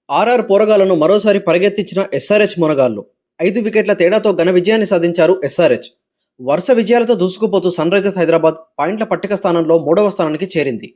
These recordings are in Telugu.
ఆర్ఆర్ పోరగాళ్లను మరోసారి పరిగెత్తించిన ఎస్ఆర్హెచ్ మొనగాళ్లు 5 వికెట్ల తేడాతో ఘన విజయాన్ని సాధించారు ఎస్ఆర్హెచ్. వరుస విజయాలతో దూసుకుపోతూ సన్ రైజర్స్ హైదరాబాద్ పాయింట్ల పట్టిక స్థానంలో 3వ స్థానానికి చేరింది.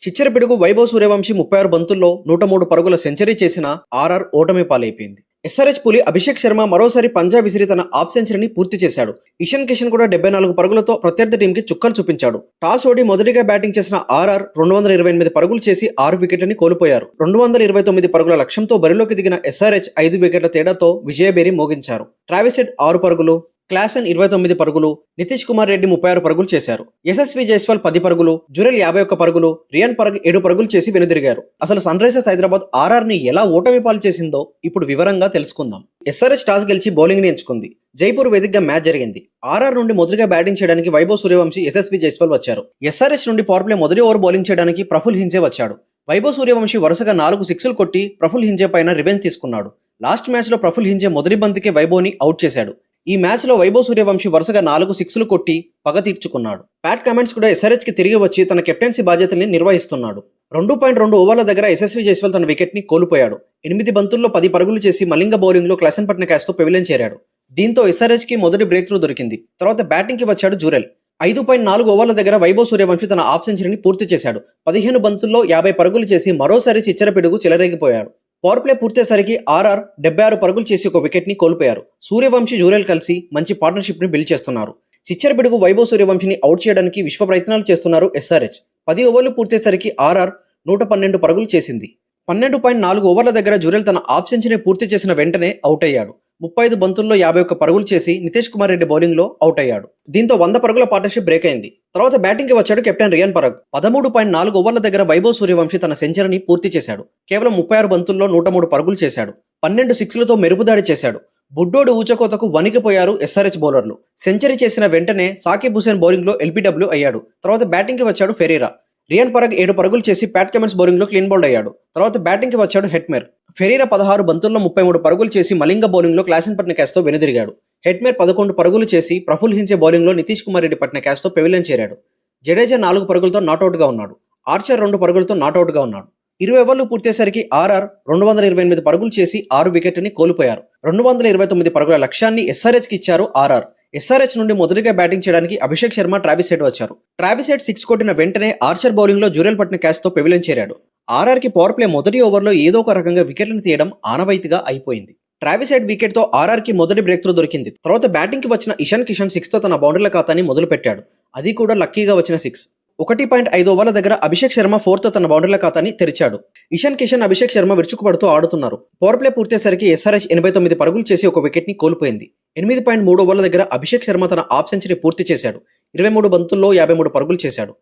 చిచ్చర పిడుగు వైభవ్ సూర్యవంశీ 36 బంతుల్లో 103 పరుగుల సెంచరీ చేసిన ఆర్ఆర్ ఓటమి పాలైపోయింది. ఎస్ఆర్హెచ్ పులి అభిషేక్ శర్మ మరోసారి పంజా విసిరి తన హాఫ్ సెంచరీని పూర్తి చేశాడు. ఇషాన్ కిషన్ కూడా 74 పరుగులతో ప్రత్యర్థి టీంకి చుక్కలు చూపించాడు. టాస్ ఓడి మొదటిగా బ్యాటింగ్ చేసిన ఆర్ఆర్ 228 పరుగులు చేసి 6 వికెట్లని కోల్పోయారు. 229 పరుగుల లక్ష్యంతో బరిలోకి దిగిన ఎస్ఆర్హెచ్ 5 వికెట్ల తేడాతో విజయభేరి మోగించారు. ట్రావిస్ హెడ్ 6 పరుగులు, క్లాసెన్ 29 పరుగులు, నితీష్ కుమార్ రెడ్డి 36 పరుగులు చేశారు. యశస్వి జైస్వాల్ 10 పరుగులు, జురెల్ 51 పరుగులు, రియాన్ పరగ్ 7 పరుగులు చేసి వెనుదిరిగారు. అసలు సన్ రైజర్స్ హైదరాబాద్ ఆర్ఆర్ ని ఎలా ఓటమి పాలు చేసిందో ఇప్పుడు వివరంగా తెలుసుకుందాం. ఎస్ఆర్హెచ్ టాస్ గెలిచి బౌలింగ్ ని ఎంచుకుంది. జైపూర్ వేదికగా మ్యాచ్ జరిగింది. ఆర్ఆర్ నుండి మొదటిగా బ్యాటింగ్ చేయడానికి వైభవ్ సూర్యవంశీ, యశస్వి జైస్వాల్ వచ్చారు. ఎస్ఆర్హెచ్ నుండి పవర్ ప్లే మొదటి ఓవర్ బౌలింగ్ చేయడానికి ప్రఫుల్ హింజే వచ్చాడు. వైభవ్ సూర్యవంశీ వరుసగా 4 సిక్స్లు కొట్టి ప్రఫుల్ హింజే పైన రివెంజ్ తీసుకున్నాడు. లాస్ట్ మ్యాచ్ లో ప్రఫుల్ హింజే మొదటి బంతికే వైభవ్ ని అవుట్ చేశాడు. ఈ మ్యాచ్ లో వైభవ్ సూర్యవంశీ వరుసగా 4 సిక్స్లు కొట్టి పగ తీర్చుకున్నాడు. ప్యాట్ కమెంట్స్ కూడా ఎస్ఆర్హెచ్ కి తిరిగి వచ్చి తన కెప్టెన్సీ బాధ్యతల్ని నిర్వహిస్తున్నాడు. 2.2 ఓవర్ల దగ్గర యశస్వి జైస్వాల్ తన వికెట్ ని కోల్పోయాడు. 8 బంతుల్లో 10 పరుగులు చేసి మలింగ బౌలింగ్ లో క్లాసెన్ పట్టిన క్యాచ్ తో పెవిలియన్ చేరాడు. దీంతో ఎస్ఆర్హెచ్ కి మొదటి బ్రేక్ త్రూ దొరికింది. తర్వాత బ్యాటింగ్ కి వచ్చాడు జురెల్. 5.4 ఓవర్ల దగ్గర వైభవ్ సూర్యవంశీ తన హాఫ్ సెంచరీని పూర్తి చేశాడు. 15 బంతుల్లో 50 పరుగులు చేసి మరోసారి చిచ్చర పిడుగు చెలరేగిపోయాడు. పవర్ ప్లే పూర్తయ్యేసరికి ఆర్ఆర్ 76 పరుగులు చేసి ఒక వికెట్ ని కోల్పోయారు. సూర్యవంశీ, జురెల్ కలిసి మంచి పార్ట్నర్షిప్ ని బిల్డ్ చేస్తున్నారు. చిచ్చర పిడుగు వైభవ్ సూర్యవంశీని అవుట్ చేయడానికి విశ్వ ప్రయత్నాలు చేస్తున్నారు ఎస్ఆర్హెచ్. 10 ఓవర్లు పూర్తయ్యేసరికి ఆర్ఆర్ 112 పరుగులు చేసింది. 12.4 ఓవర్ల దగ్గర జురెల్ తన హాఫ్ సెంచరీ పూర్తి చేసిన వెంటనే అవుట్ అయ్యాడు. 35 బంతుల్లో 51 పరుగులు చేసి నితీష్ కుమార్ రెడ్డి బౌలింగ్ లో అవుట్ అయ్యాడు. దీంతో 100 పరుగుల పార్ట్నర్షిప్ బ్రేక్ అయింది. తర్వాత బ్యాటింగ్ కి వచ్చాడు కెప్టెన్ రియాన్ పరగ్. 13.4 ఓవర్ల దగ్గర వైభవ్ సూర్యవంశీ తన సెంచరీని పూర్తి చేశాడు. కేవలం 36 బంతుల్లో 103 పరుగులు చేశాడు. 12 సిక్స్లతో మెరుపుదాడి చేశాడు. బుడ్డోడు ఊచకోతకు వణికిపోయారు ఎస్ఆర్హెచ్ బౌలర్లు. సెంచరీ చేసిన వెంటనే సాకిబ్ హుసేన్ బౌలింగ్ లో ఎల్బీడబ్ల్యూ అయ్యాడు. తర్వాత బ్యాటింగ్ కి వచ్చాడు ఫెరీరా. రియాన్ పరగ్ 7 పరుగులు చేసి ప్యాట్ కమెంట్స్ బౌలింగ్ లో క్లీన్ బౌల్డ్ అయ్యాడు. తర్వాత బ్యాటింగ్ కి వచ్చాడు హెట్మేర్. ఫెరీరా 16 బంతుల్లో 33 పరుగులు చేసి మలింగ బౌలింగ్ లో క్లాసెన్ పట్టిన క్యాచ్ తో వెనుదిరిగాడు. హెట్మేర్ 11 పరుగులు చేసి ప్రఫుల్ హింజే బౌలింగ్ లో నితీష్ కుమార్ రెడ్డి పట్టిన క్యాచ్ తో పెవిలియన్ చేరాడు. జడేజా 4 పరుగులతో నాట్అవుట్ గా ఉన్నాడు. ఆర్చర్ 2 పరుగులతో నాట్అవుట్ గా ఉన్నాడు. 20 ఓవర్లు పూర్తయ్యేసరికి ఆర్ఆర్ 228 పరుగులు చేసి 6 వికెట్లని కోల్పోయారు. 229 పరుగుల లక్ష్యాన్ని ఎస్ఆర్హెచ్ కి ఇచ్చారు ఆర్ఆర్. ఎస్ఆర్హెచ్ నుండి మొదటిగా బ్యాటింగ్ చేయడానికి అభిషేక్ శర్మ, ట్రావిస్ హెడ్ వచ్చారు. ట్రావిస్ హెడ్ 6 కొట్టిన వెంటనే ఆర్చర్ బౌలింగ్ లో జురెల్ పట్టిన క్యాచ్ తో పెవిలియన్ చేరాడు. ఆర్ఆర్ కి పవర్ ప్లే మొదటి ఓవర్లో ఏదో ఒక రకంగా వికెట్లను తీయడం ఆనవాయితీగా అయిపోయింది. ట్రావిస్ హెడ్ వికెట్ తో ఆర్ఆర్ కి మొదటి బ్రేక్ త్రూ దొరికింది. తర్వాత బ్యాటింగ్ కి వచ్చిన ఇషాన్ కిషన్ 6 తో తన బౌండరీల ఖాతాని మొదలు పెట్టాడు. అది కూడా లక్కీగా వచ్చిన 6. 1.5 ఓవర్ల దగ్గర అభిషేక్ శర్మ 4 తో తన బౌండరీల ఖాతాని తెరిచాడు. ఇషాన్ కిషన్, అభిషేక్ శర్మ విరుచుకుపడుతూ ఆడుతున్నారు. పవర్ ప్లే పూర్తయ్యేసరికి ఎస్ఆర్హెచ్ 89 పరుగులు చేసి ఒక వికెట్ ని కోల్పోయింది. 8.3 ఓవర్ల దగ్గర అభిషేక్ శర్మ తన హాఫ్ సెంచరీ పూర్తి చేశాడు. 23 బంతుల్లో 53 పరుగులు చేశాడు.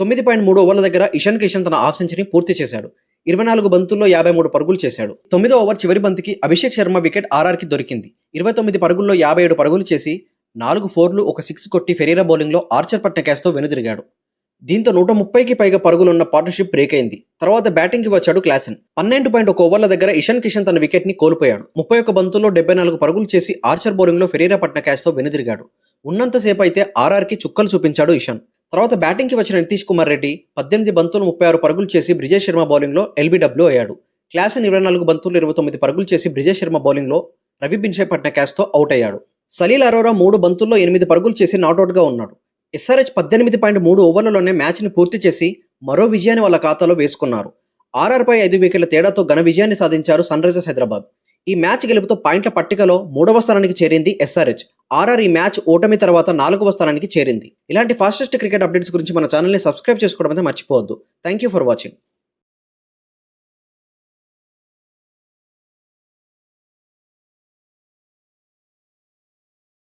9.3 ఓవర్ల దగ్గర ఇషాన్ కిషన్ తన హాఫ్ సెంచరీ పూర్తి చేశాడు. 24 బంతుల్లో 53 పరుగులు చేశాడు. 9వ ఓవర్ చివరి బంతికి అభిషేక్ శర్మ వికెట్ ఆర్ఆర్ కి దొరికింది. 29 పరుగుల్లో 57 పరుగులు చేసి 4 ఫోర్లు, ఒక 6 కొట్టి ఫెరీరా బౌలింగ్ లో ఆర్చర్ పట్టిన క్యాచ్ తో వెనుదిరిగాడు. దీంతో 130కి పైగా పరుగులున్న పార్ట్నర్షిప్ బ్రేక్ అయింది. తర్వాత బ్యాటింగ్ కి వచ్చాడు క్లాసెన్. 12.1 ఓవర్ల దగ్గర ఇషాన్ కిషన్ తన వికెట్ ని కోల్పోయాడు. 31 బంతుల్లో 74 పరుగులు చేసి ఆర్చర్ బౌలింగ్ లో ఫెరీరా పట్టిన క్యాచ్ తో వెనుదిరిగాడు. ఉన్నంతసేపు అయితే ఆర్ఆర్ కి చుక్కలు చూపించాడు ఇషాన్. తర్వాత బ్యాటింగ్ కి వచ్చిన నితీష్ కుమార్ రెడ్డి 18 బంతులు 36 పరుగులు చేసి బ్రిజేష్ శర్మ బౌలింగ్ లో ఎల్బీడబ్ల్యూ అయ్యాడు. క్లాసెన్ 24 బంతులు 29 పరుగులు చేసి బ్రిజేష్ శర్మ బౌలింగ్ లో రవి బిన్షే పట్టిన క్యాచ్ తో అవుట్ అయ్యాడు. సలీల్ అరోరా 3 బంతుల్లో 8 పరుగులు చేసి నాట్అవుట్ గా ఉన్నాడు. ఎస్ఆర్హెచ్ 18.3 ఓవర్లలోనే మ్యాచ్ ని పూర్తి చేసి మరో విజయాన్ని వాళ్ళ ఖాతాలో వేసుకున్నారు. ఆర్ఆర్ పై 5 వికెట్ల తేడాతో ఘన విజయాన్ని సాధించారు సన్ రైజర్స్ హైదరాబాద్. ఈ మ్యాచ్ గెలుపుతో పాయింట్ల పట్టికలో 3వ స్థానానికి చేరింది ఎస్ఆర్హెచ్. ఆర్ఆర్ ఈ మ్యాచ్ ఓటమి తర్వాత 4వ స్థానానికి చేరింది. ఇలాంటి ఫాస్టెస్ట్ క్రికెట్ అప్డేట్స్ గురించి మన ఛానల్ ని సబ్స్క్రైబ్ చేసుకోవడం అయితే మర్చిపోవద్దు. Thank you for watching.